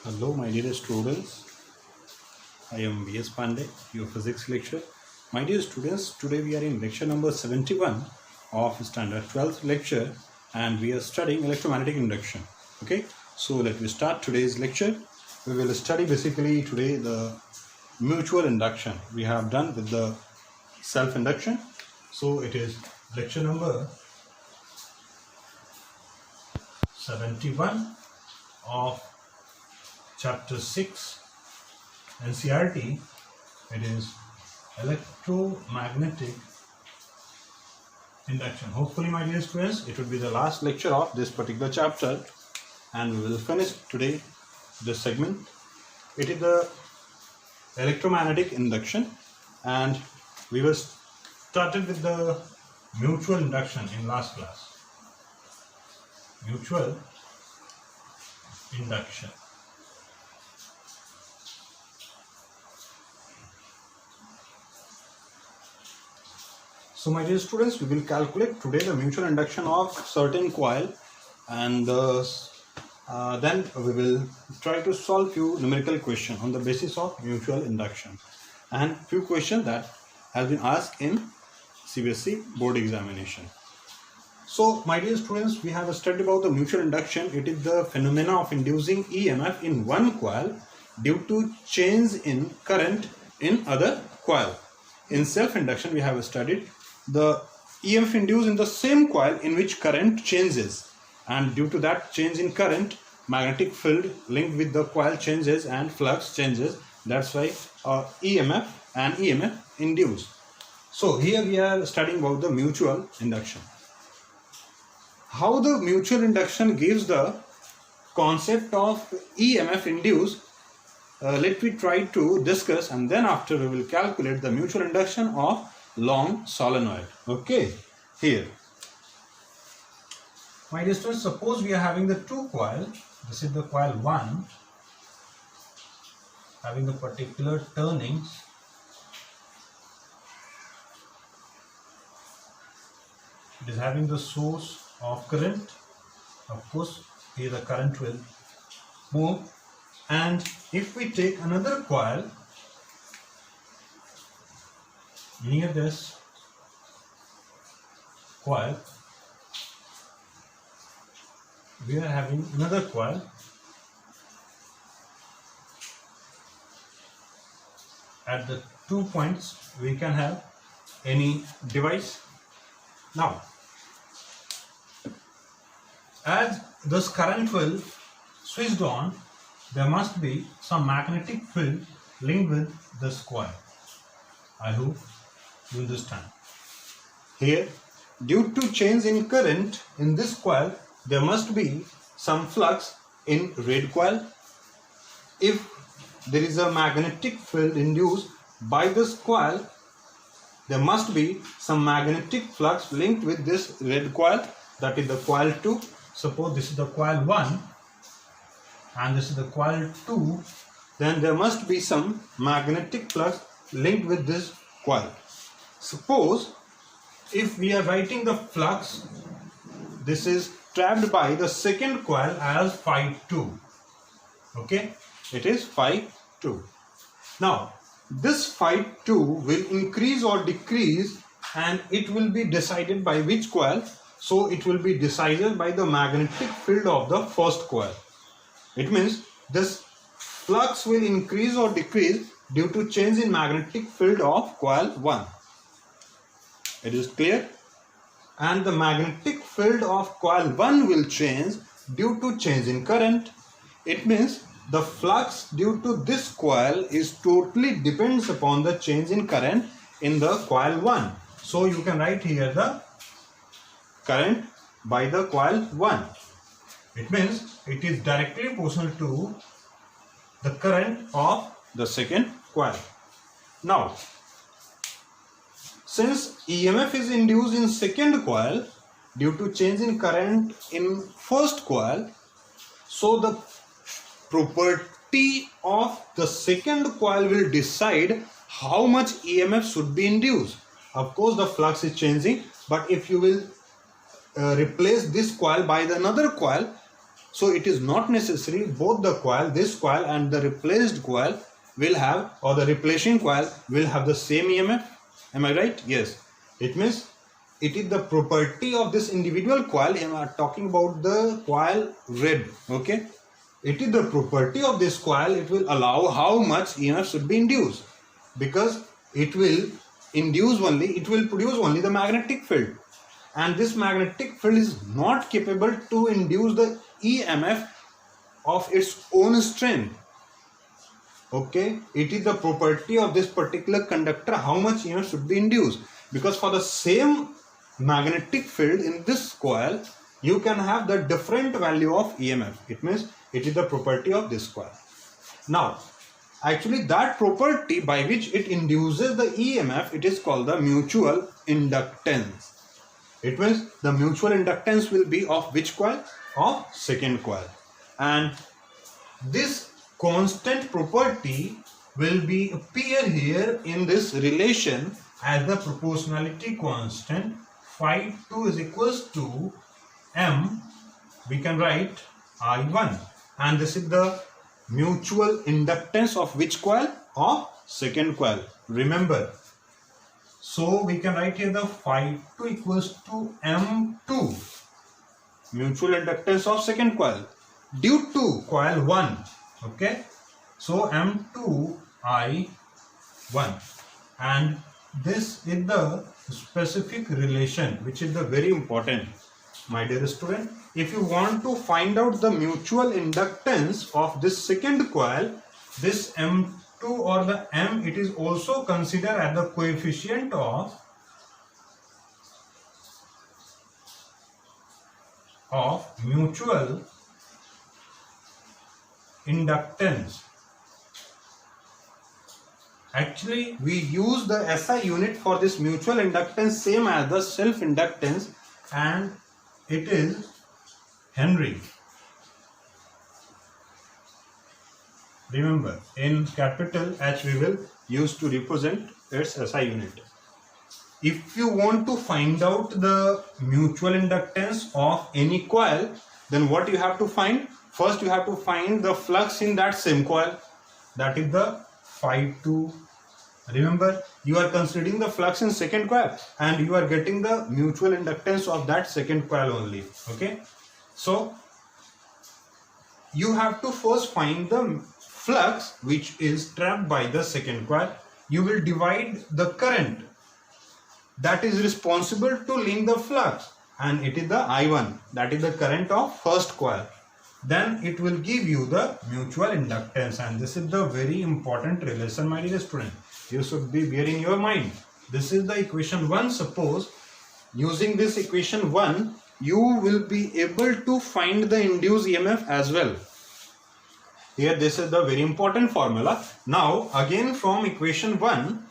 Hello, my dear students. I am V.S. Pandey, your physics lecturer. My dear students, today we are in lecture number 71 of standard 12th lecture and we are studying electromagnetic induction. Okay, so let me start today's lecture. We will study basically today the mutual induction. We have done with the self-induction. So it is lecture number 71 of chapter 6 NCERT. It is electromagnetic induction. Hopefully, my dear students, it will be the last lecture of this particular chapter and we will finish today this segment. It is the electromagnetic induction and we were started with the mutual induction in last class. Mutual induction. So my dear students, we will calculate today the mutual induction of certain coil and then we will try to solve few numerical questions on the basis of mutual induction and few questions that has been asked in CBSE board examination. So my dear students, we have studied about the mutual induction. It is the phenomena of inducing EMF in one coil due to change in current in other coil. In self-induction, we have studied the EMF induced in the same coil in which current changes, and due to that change in current, magnetic field linked with the coil changes and flux changes. That's why EMF and EMF induced. So here we are studying about the mutual induction. How the mutual induction gives the concept of EMF induced, let me try to discuss, and then after we will calculate the mutual induction of long solenoid. Okay, here my dear students, suppose we are having the two coil. This is the coil 1 having the particular turnings. It is having the source of current. Of course, here the current will move, and if we take another coil near this coil, we are having another coil at the 2 points. We can have any device. Now, as this current will switched on, there must be some magnetic field linked with this coil. I hope you understand. Here, due to change in current in this coil, there must be some flux in red coil. If there is a magnetic field induced by this coil, there must be some magnetic flux linked with this red coil, that is the coil 2. Suppose this is the coil 1 and this is the coil 2, then there must be some magnetic flux linked with this coil. Suppose if we are writing the flux, this is trapped by the second coil as phi 2. Okay, it is phi 2. Now this phi 2 will increase or decrease and it will be decided by which coil? So it will be decided by the magnetic field of the first coil. It means this flux will increase or decrease due to change in magnetic field of coil 1. It is clear? And the magnetic field of coil 1 will change due to change in current. It means the flux due to this coil is totally depends upon the change in current in the coil 1. So you can write here the current by the coil 1. It means it is directly proportional to the current of the second coil. Now, since EMF is induced in second coil due to change in current in first coil, so the property of the second coil will decide how much EMF should be induced. Of course, the flux is changing, but if you will replace this coil by the another coil, So it is not necessary both the coil, this coil and the replaced coil will have, or the replacing coil will have the same EMF. Am I right? Yes. It means it is the property of this individual coil. I am talking about the coil red. Okay. It is the property of this coil. It will allow how much EMF should be induced, because it will induce only, it will produce only the magnetic field, and this magnetic field is not capable to induce the EMF of its own strength. Okay, it is the property of this particular conductor how much EMF should be induced, because for the same magnetic field in this coil you can have the different value of EMF. It means it is the property of this coil. Now actually that property by which it induces the EMF, it is called the mutual inductance. It means the mutual inductance will be of which coil? Of second coil. And this constant property will be appear here in this relation as the proportionality constant. Phi 2 is equals to M, we can write I1, and this is the mutual inductance of which coil? Of second coil. Remember, so we can write here the phi 2 equals to M2, mutual inductance of second coil, due to coil 1. Okay, so M2 I1, and this is the specific relation which is the very important, my dear student. If you want to find out the mutual inductance of this second coil, this M2 or the M, it is also considered as the coefficient of mutual inductance. Actually we use the SI unit for this mutual inductance same as the self inductance, and it is Henry. Remember, in capital H we will use to represent its SI unit. If you want to find out the mutual inductance of any coil, then what you have to find? First you have to find the flux in that same coil, that is the phi 2. Remember, you are considering the flux in second coil and you are getting the mutual inductance of that second coil only. Okay, so you have to first find the flux which is trapped by the second coil. You will divide the current that is responsible to link the flux, and it is the I1, that is the current of first coil. Then it will give you the mutual inductance, and this is the very important relation, my dear student. You should be bearing in your mind. This is the equation 1. Suppose using this equation 1 you will be able to find the induced EMF as well. Here this is the very important formula. Now again from equation 1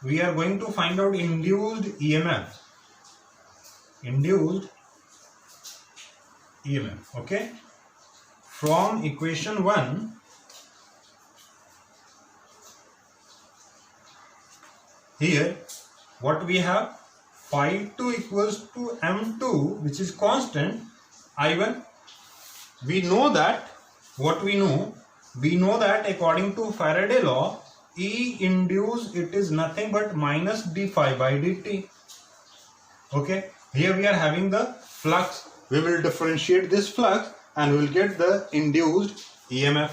we are going to find out induced EMF. Induced EMF. Okay, from equation 1 here what we have, phi 2 equals to M2, which is constant, I1. We know that, what we know that according to Faraday law, E induced, it is nothing but minus d phi by dt. Okay, here we are having the flux. We will differentiate this flux and we will get the induced EMF.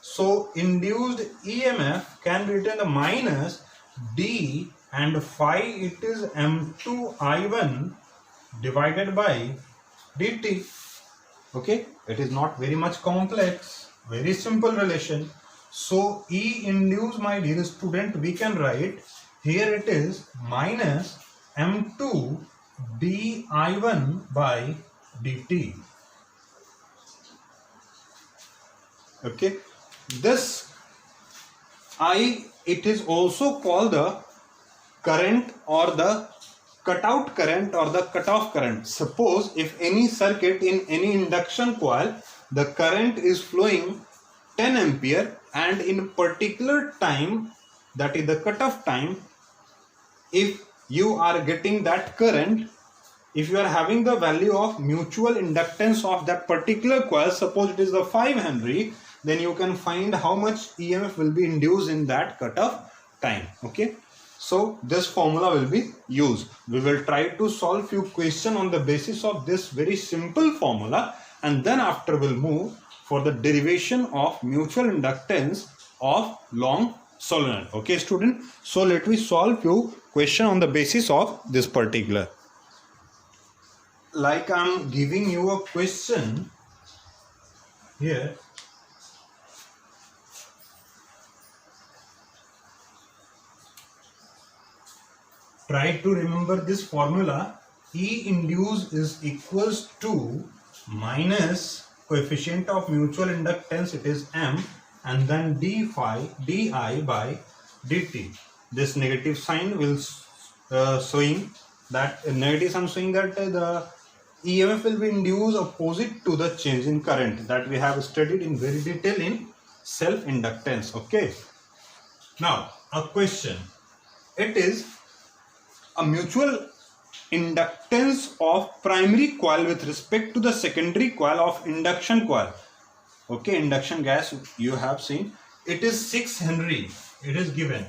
So induced EMF can be written the minus d and phi, it is M2 I1 divided by dt. Okay, it is not very much complex, very simple relation. So E induced, my dear student, we can write here it is minus M2 di1 by dt. Okay, this I, it is also called the current or the cutout current or the cutoff current. Suppose if any circuit in any induction coil, the current is flowing 10 ampere and in particular time, that is the cutoff time, if you are getting that current if you are having the value of mutual inductance of that particular coil, suppose it is the 5 Henry, then you can find how much EMF will be induced in that cutoff time. Okay, so this formula will be used. We will try to solve few questions on the basis of this very simple formula, and then after we'll move for the derivation of mutual inductance of long solenoid. Okay student, so let me solve few questions on the basis of this particular. Like I'm giving you a question here. Try to remember this formula. E induced is equals to minus coefficient of mutual inductance, it is M, and then d I by dt. This negative sign will showing that negative sign showing that the EMF will be induced opposite to the change in current that we have studied in very detail in self-inductance. Okay. Now a question. It is a mutual inductance of primary coil with respect to the secondary coil of induction coil. Okay, induction gas you have seen. It is 6 Henry. It is given.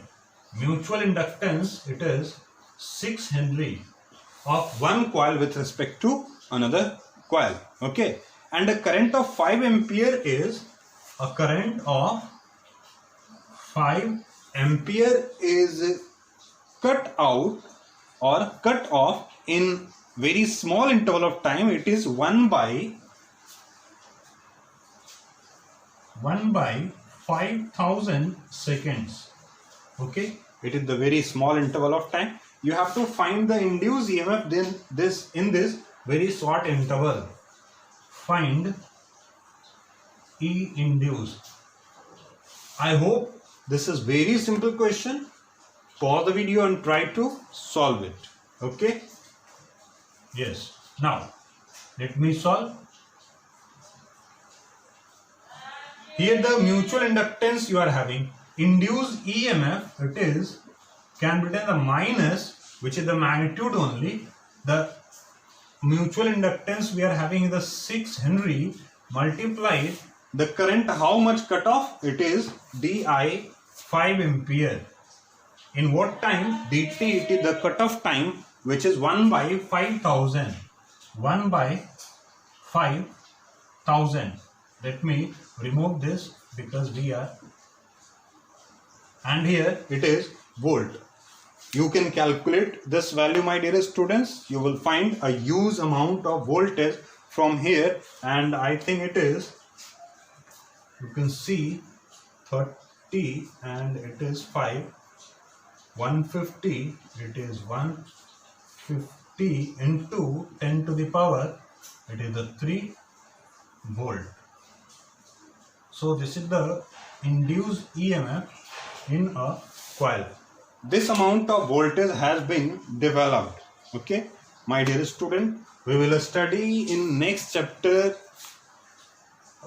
Mutual inductance, it is 6 Henry of one coil with respect to another coil. Okay, and a current of 5 ampere is a current of 5 ampere is cut out or cut off in very small interval of time. It is 1 by 5,000 seconds. Okay, it is the very small interval of time. You have to find the induced EMF then in this very short interval. Find E induced. I hope this is very simple question. Pause the video and try to solve it. Okay. Yes. Now let me solve. Here the mutual inductance you are having. Induced EMF, it is can be written the minus, which is the magnitude only. The mutual inductance we are having is the 6 Henry multiplied the current. How much cut off? It is di 5 ampere. In what time? dt, it is the cutoff time, which is 1 by 5,000. 1 by 5,000. Let me remove this because we are, and here it is volt. You can calculate this value, my dear students. You will find a huge amount of voltage from here, and I think it is, you can see 30 and it is 5. 150, it is 150 into 10 to the power, it is the 3 volt. So this is the induced EMF in a coil. This amount of voltage has been developed. Okay, my dear student, we will study in next chapter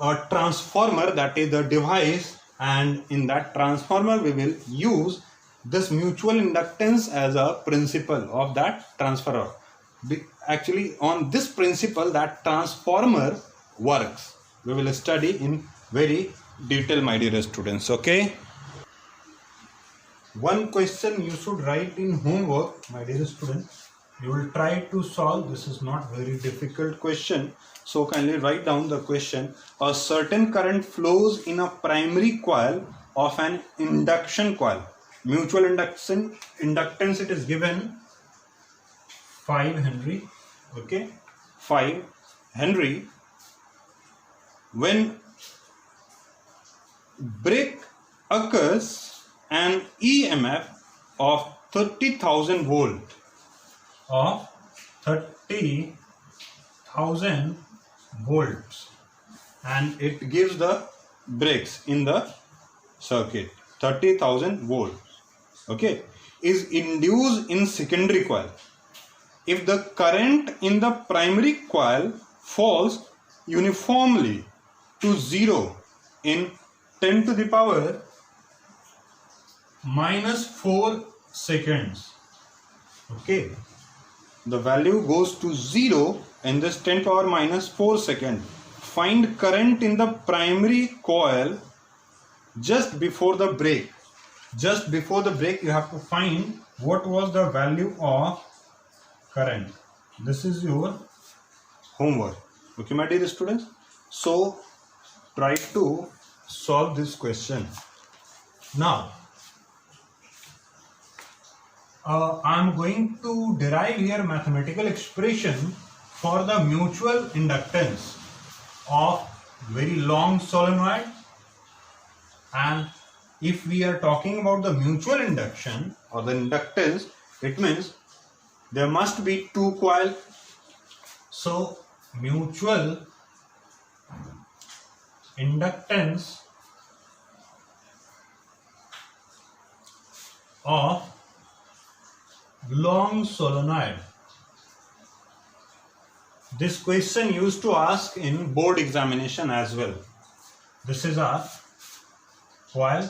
a transformer, that is the device, and in that transformer we will use this mutual inductance as a principle of that transformer. Actually, on this principle that transformer works, we will study in very detail, my dear students. Okay. One question you should write in homework, my dear student. You will try to solve. This is not very difficult question. So kindly write down the question. A certain current flows in a primary coil of an induction coil. Mutual inductance it is given 5 Henry. Okay, 5 Henry. When break occurs, an EMF of 30,000 volt of 30,000 volts, and it gives the breaks in the circuit. 30,000 volts. Okay, is induced in secondary coil. If the current in the primary coil falls uniformly to 0 in 10 to the power minus 4 seconds. Okay, the value goes to 0 in this 10 power minus 4 second. Find current in the primary coil just before the break. Just before the break you have to find what was the value of current. This is your homework. Okay, my dear students. So try to solve this question. Now I am going to derive here mathematical expression for the mutual inductance of very long solenoid. And if we are talking about the mutual induction or the inductance, it means there must be two coils. So mutual inductance of long solenoid. This question used to ask in board examination as well. This is our coil.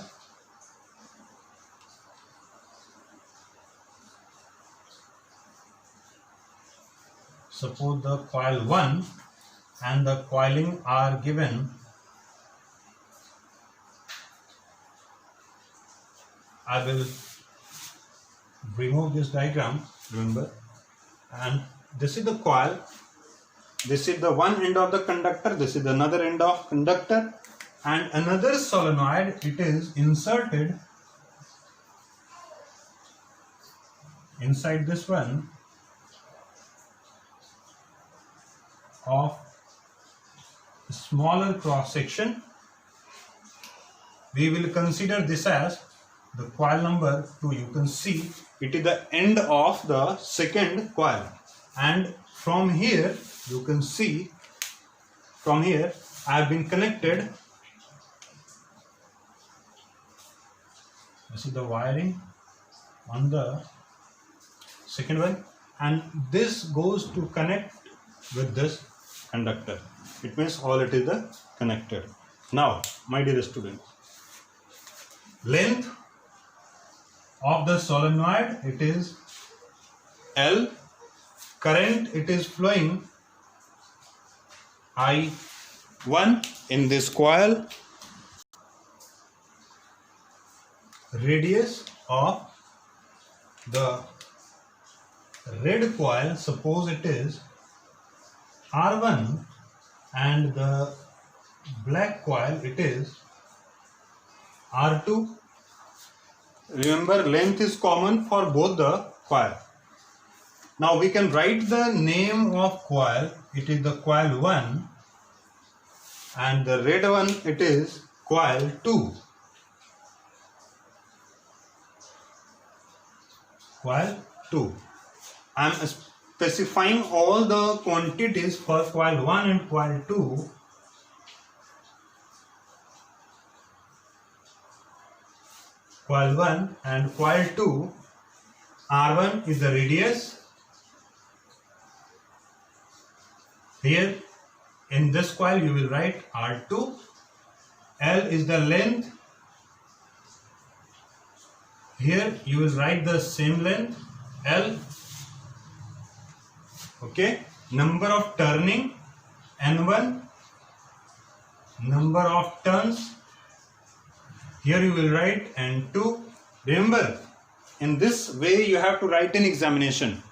Suppose the coil 1 and the coiling are given. I will remove this diagram, remember, and this is the coil, this is the one end of the conductor, this is another end of conductor, and another solenoid, it is inserted inside this one of smaller cross section. We will consider this as the coil number 2. You can see it is the end of the second coil, and from here you can see, from here I have been connected. This is the wiring on the second one, and this goes to connect with this conductor. It means all it is the connected. Now my dear student, length of the solenoid, it is L. Current, it is flowing I1 in this coil. Radius of the red coil, suppose it is R1, and the black coil, it is R2. Remember, length is common for both the coil. Now we can write the name of coil. It is the coil 1, and the red one, it is coil 2. Coil 2. I am specifying all the quantities for coil 1 and coil 2. Coil 1 and coil 2. R1 is the radius. Here in this coil you will write R2. L is the length. Here you will write the same length, L. Okay. Number of turning, N1. Number of turns, here you will write N2. Remember, in this way you have to write in examination.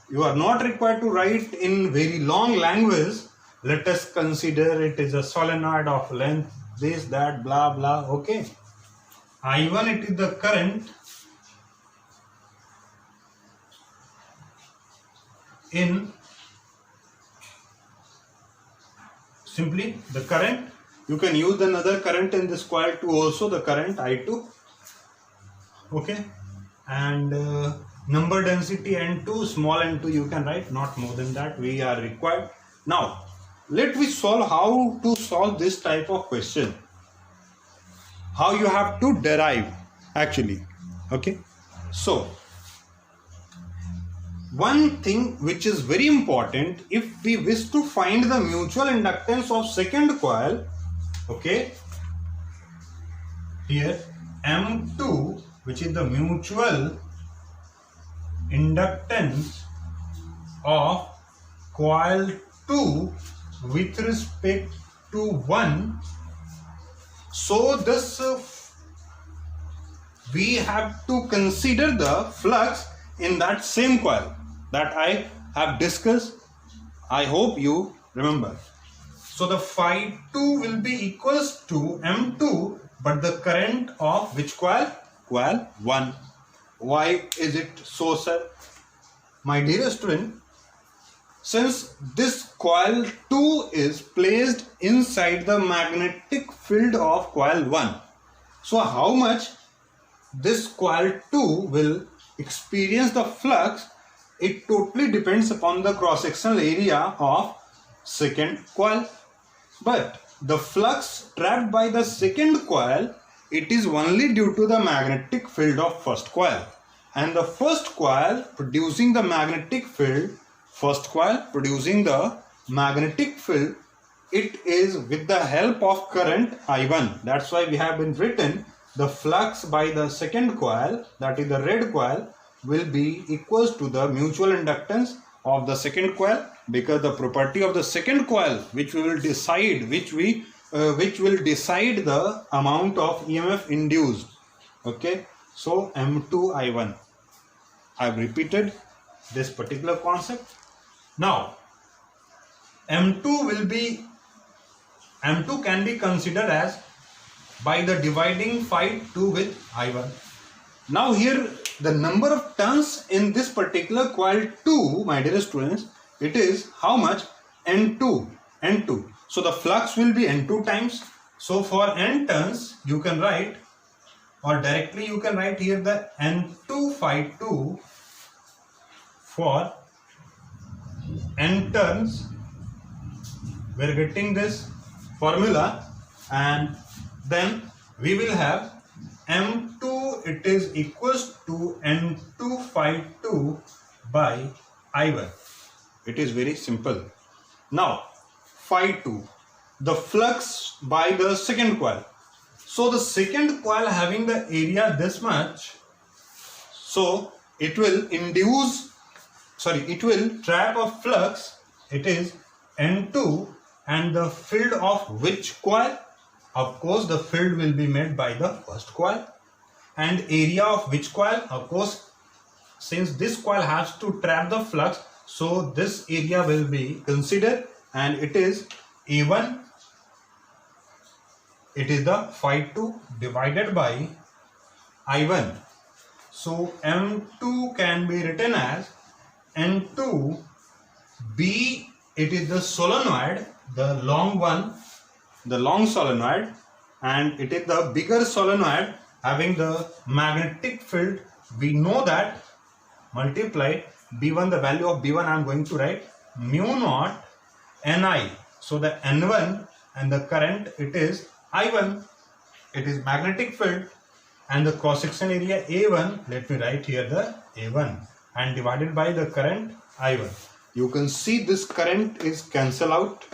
You are not required to write in very long language. Let us consider it is a solenoid of length this, that, blah, blah. Okay. I1, it is the current in, simply the current. You can use another current in this coil 2 also, the current I2. Okay. And number density N2, small n2 you can write, not more than that we are required. Now let me solve how to solve this type of question. How you have to derive actually. Okay. So one thing which is very important, if we wish to find the mutual inductance of second coil, okay, here M2, which is the mutual inductance of coil 2 with respect to 1. So this we have to consider the flux in that same coil that I have discussed. I hope you remember. So the phi 2 will be equals to M2, but the current of which coil? Coil 1. Why is it so, sir? My dear student, since this coil 2 is placed inside the magnetic field of coil 1, so how much this coil 2 will experience the flux, it totally depends upon the cross-sectional area of second coil. But the flux trapped by the second coil, it is only due to the magnetic field of first coil. And the first coil producing the magnetic field, it is with the help of current I1. That's why we have been written the flux by the second coil, that is the red coil, will be equals to the mutual inductance of the second coil, because the property of the second coil which will decide the amount of EMF induced. Okay, so M2I1. I have repeated this particular concept. Now M2 can be considered as by the dividing phi 2 with I1. Now here the number of turns in this particular coil 2, my dear students, it is how much? N2. So the flux will be N2 times. So for N turns you can write, or directly you can write here the N2 phi 2 for N turns. We are getting this formula, and then we will have M2, it is equals to N2 phi 2 by I1. It is very simple. Now phi 2, the flux by the second coil. So the second coil having the area this much, so it will trap a flux, it is N2, and the field of which coil? Of course the field will be made by the first coil. And area of which coil? Of course, since this coil has to trap the flux, so this area will be considered, and it is A1. It is the phi 2 divided by I1. So M2 can be written as N2 B. It is the solenoid, the long one, the long solenoid, and it is the bigger solenoid having the magnetic field. We know that multiply B1, the value of B1 I am going to write mu naught Ni. So the N1 and the current, it is I1, it is magnetic field, and the cross section area A1, let me write here the A1, and divided by the current I1. You can see this current is cancel out,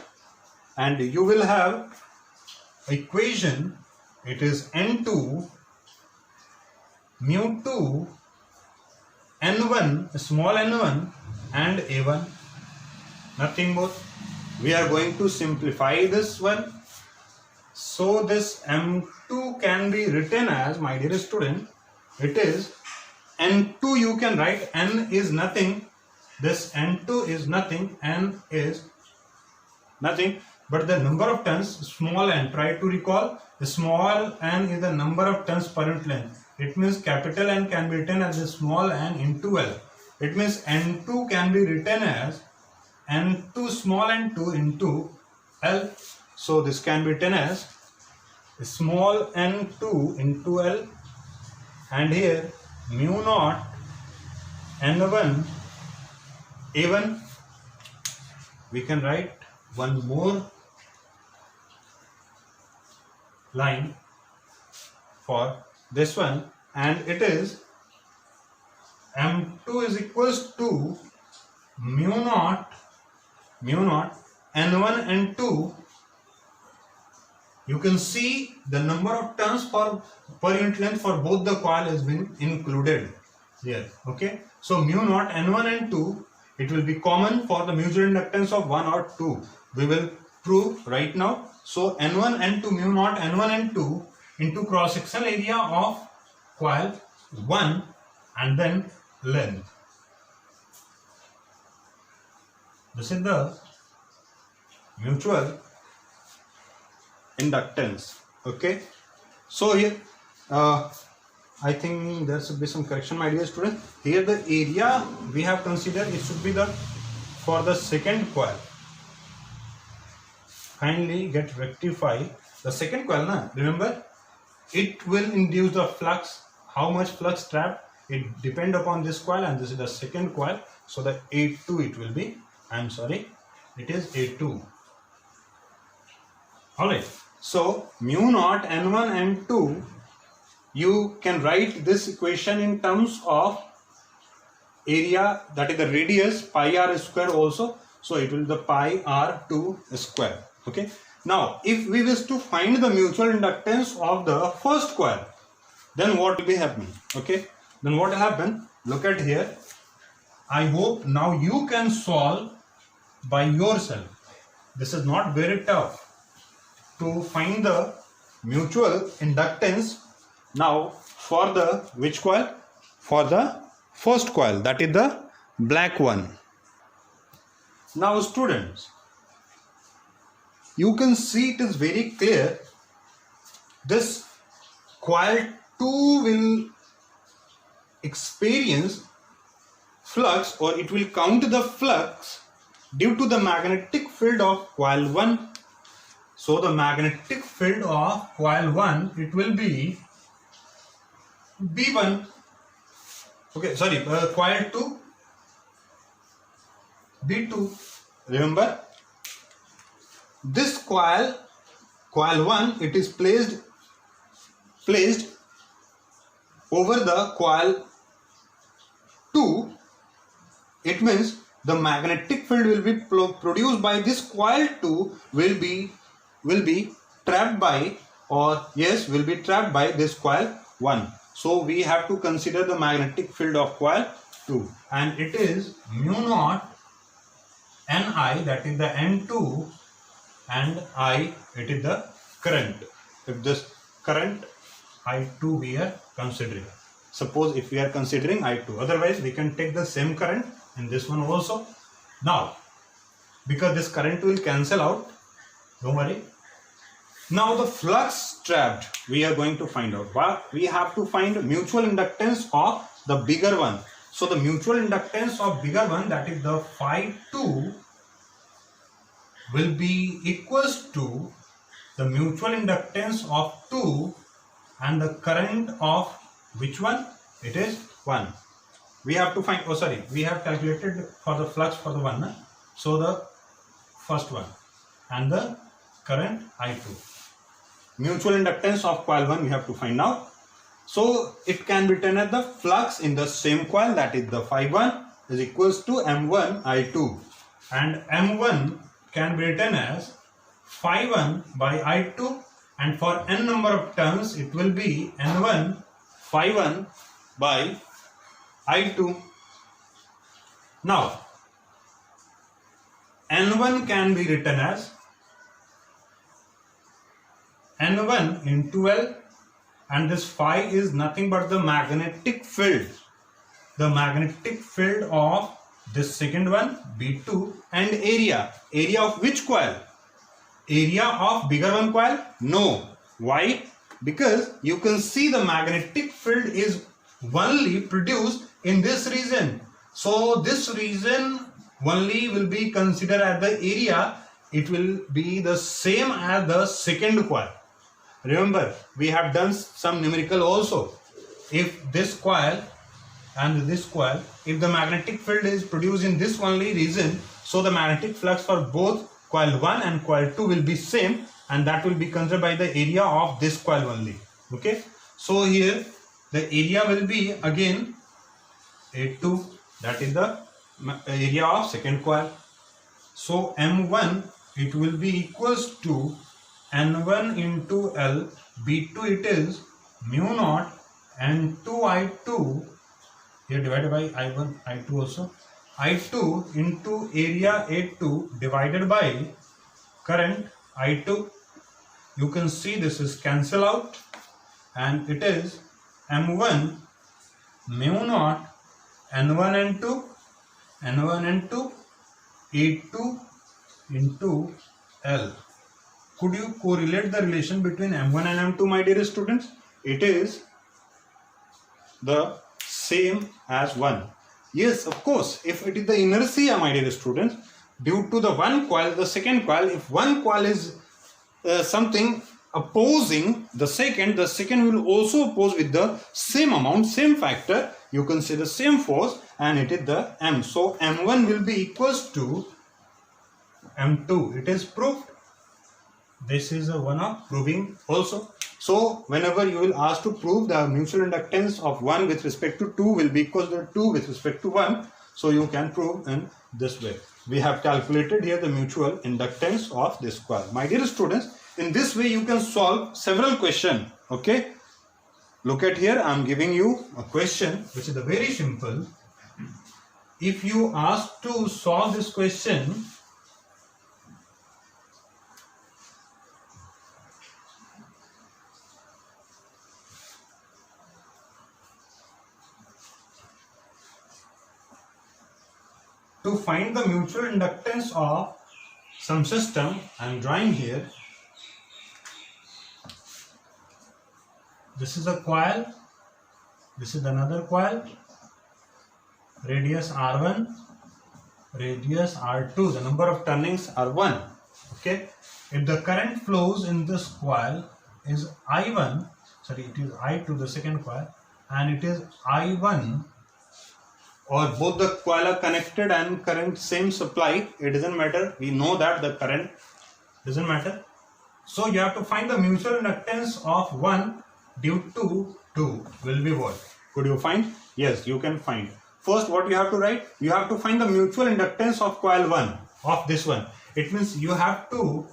and you will have equation, it is N2 mu 2 N1, small n1, and A1, nothing more. We are going to simplify this one. So this M2 can be written as, my dear student, it is N2, you can write N is nothing, this N2 is nothing, N is nothing but the number of turns, small n. Try to recall, the small n is the number of turns per unit length. It means capital N can be written as the small n into L. It means N2 can be written as N2 small n2 into L. So this can be written as small n2 into L, and here mu naught n1 A1. We can write one more line for this one, and it is M2 is equals to mu naught N1 N2. You can see the number of turns per unit length for both the coil has been included there. Okay, so mu naught N1 N2 it will be common for the mutual inductance of 1 or 2. We will prove right now. So N1, N2, mu naught N1, N2 into cross-sectional area of coil 1 and then length. This is the mutual inductance. Okay. So here I think there should be some correction, my dear student. Here the area we have considered, it should be the for the second coil. Kindly get rectify the second coil, na? Remember, it will induce the flux. How much flux trapped? It depend upon this coil, and this is the second coil. So the A2 it will be. I am sorry, it is A2. Alright. So mu naught N1 N2. You can write this equation in terms of area, that is the radius, pi r square also. So it will be the pi r2 square. Okay. Now, if we wish to find the mutual inductance of the first coil, then what will be happening? Okay. Then what will happen? Look at here. I hope now you can solve by yourself. This is not very tough to find the mutual inductance. Now for the which coil? For the first coil, that is the black one. Now students, you can see it is very clear. This coil 2 will experience flux, or it will count the flux due to the magnetic field of coil 1. So the magnetic field of coil 1, it will be B1. Okay, sorry, coil 2 B2. Remember, this coil 1, it is placed over the coil 2. It means the magnetic field will be produced by this coil 2 will be trapped by, or yes, will be trapped by this coil 1. So we have to consider the magnetic field of coil 2, and it is mu naught Ni, that is the N2, and I, it is the current. If this current I2 we are considering, suppose if we are considering I2, otherwise we can take the same current in this one also. Now, because this current will cancel out, don't worry. Now the flux trapped we are going to find out. But we have to find mutual inductance of the bigger one. So the mutual inductance of bigger one, that is the phi 2, will be equals to the mutual inductance of 2 and the current of which one? It is 1. We have to find, oh sorry, we have calculated for the flux for the one. Na? So the first one and the current I2. Mutual inductance of coil 1 we have to find out. So it can be written as the flux in the same coil, that is the phi 1 is equals to M1 I2, and M1 can be written as phi 1 by I2, and for n number of turns it will be N1 phi 1 by I2. Now N1 can be written as N1 into L, and this phi is nothing but the magnetic field. The magnetic field of this second one B2, and area. Area of which coil? Area of bigger one coil? No. Why? Because you can see the magnetic field is only produced in this region. So this region only will be considered as the area. It will be the same as the second coil. Remember, we have done some numerical also. If this coil and this coil, if the magnetic field is produced in this only region, so the magnetic flux for both coil 1 and coil 2 will be same, and that will be considered by the area of this coil only. Okay. So here the area will be again A2, that is the area of second coil. So M1 it will be equals to N1 into L. B2 it is mu naught N2 I2 here divided by I1 I2 also. I2 into area A2 divided by current I2. You can see this is cancel out, and it is M1 mu naught N1 N2 N1 N2 A2 into L. Could you correlate the relation between M1 and M2, my dear students? It is the same as 1. Yes, of course, if it is the inertia, my dear students, due to the one coil, the second coil, if one coil is something opposing the second will also oppose with the same amount, same factor. You can see the same force, and it is the M. So M1 will be equals to M2. It is proved. This is a one of proving also. So whenever you will ask to prove the mutual inductance of 1 with respect to 2 will be equal to 2 with respect to 1, so you can prove in this way. We have calculated here the mutual inductance of this coil. My dear students, in this way you can solve several questions. Okay, look at here, I am giving you a question which is very simple. If you ask to solve this question, to find the mutual inductance of some system, I am drawing here. This is a coil, this is another coil, radius R1, radius R2, the number of turnings are 1. Okay, if the current flows in this coil is I1, sorry, it is I2, the second coil, and it is I1, or both the coil are connected and current same supply, it doesn't matter. We know that the current doesn't matter. So you have to find the mutual inductance of 1 due to 2 will be what? Could you find? Yes, you can find. First, what you have to write? You have to find the mutual inductance of coil 1, of this one. It means you have to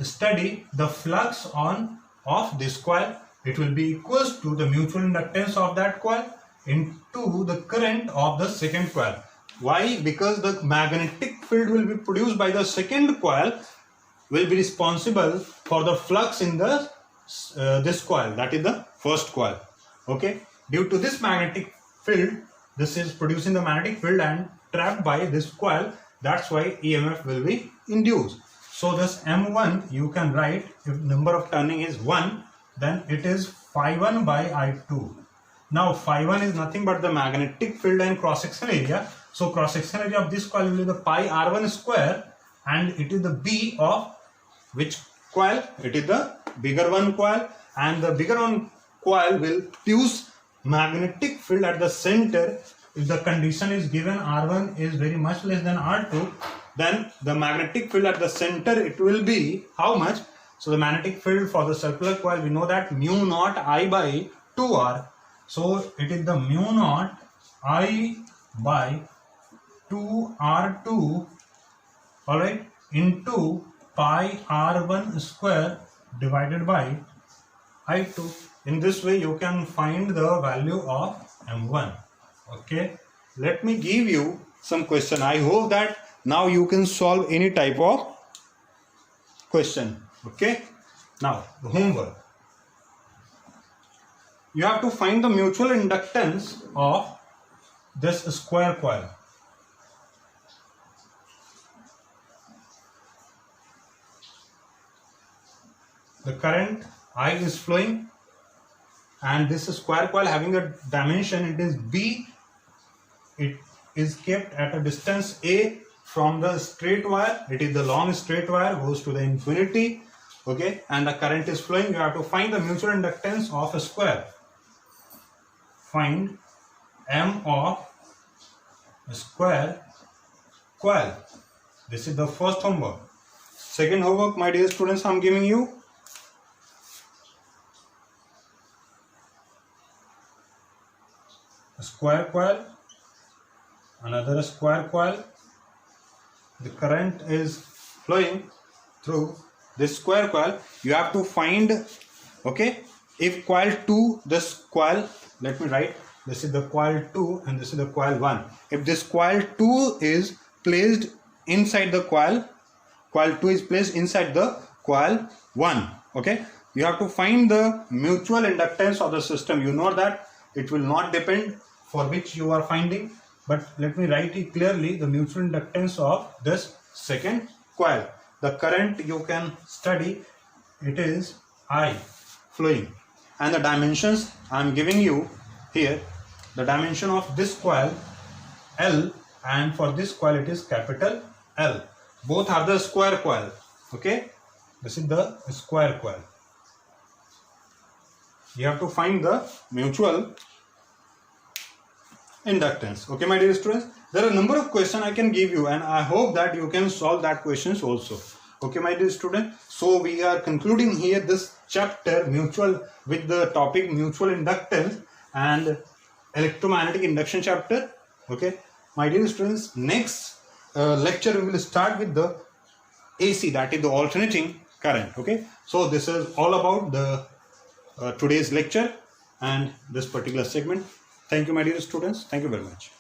study the flux of this coil. It will be equals to the mutual inductance of that coil into the current of the second coil. Why? Because the magnetic field will be produced by the second coil will be responsible for the flux in the this coil, that is the first coil. Okay, due to this magnetic field, this is producing the magnetic field and trapped by this coil, that's why EMF will be induced. So this M1 you can write, if number of turning is 1, then it is phi1 by I2. Now phi1 is nothing but the magnetic field and cross-section area. So cross-section area of this coil will be the pi R1 square, and it is the B of which coil? It is the bigger one coil, and the bigger one coil will produce magnetic field at the center. If the condition is given R1 is very much less than R2, then the magnetic field at the center, it will be how much? So the magnetic field for the circular coil, we know that mu naught I by 2R. So it is the mu naught I by 2R2, alright, into pi R1 square divided by I2. In this way you can find the value of M1. Okay, let me give you some question. I hope that now you can solve any type of question. Okay, now the homework. You have to find the mutual inductance of this square coil. The current I is flowing, and this square coil having a dimension, it is B. It is kept at a distance A from the straight wire. It is the long straight wire, goes to the infinity. Okay, and the current is flowing. You have to find the mutual inductance of a square. Find M of a square coil. This is the first homework. Second homework, my dear students, I am giving you. A square coil, another square coil. The current is flowing through this square coil. You have to find, okay, if coil 2, this coil, let me write, this is the coil 2 and this is the coil 1. If this coil 2 is placed inside the coil 2 is placed inside the coil 1, okay, you have to find the mutual inductance of the system. You know that it will not depend for which you are finding, but let me write it clearly, the mutual inductance of this second coil. The current you can study, it is I flowing, and the dimensions I am giving you here, the dimension of this coil L, and for this coil it is capital L. Both are the square coil, okay, this is the square coil. You have to find the mutual inductance. Okay, my dear students, there are a number of questions I can give you, and I hope that you can solve that questions also. Okay, my dear student, so we are concluding here this chapter mutual with the topic mutual inductance and electromagnetic induction chapter. Okay, my dear students, next lecture we will start with the AC, that is the alternating current. Okay, so this is all about the today's lecture and this particular segment. Thank you, my dear students. Thank you very much.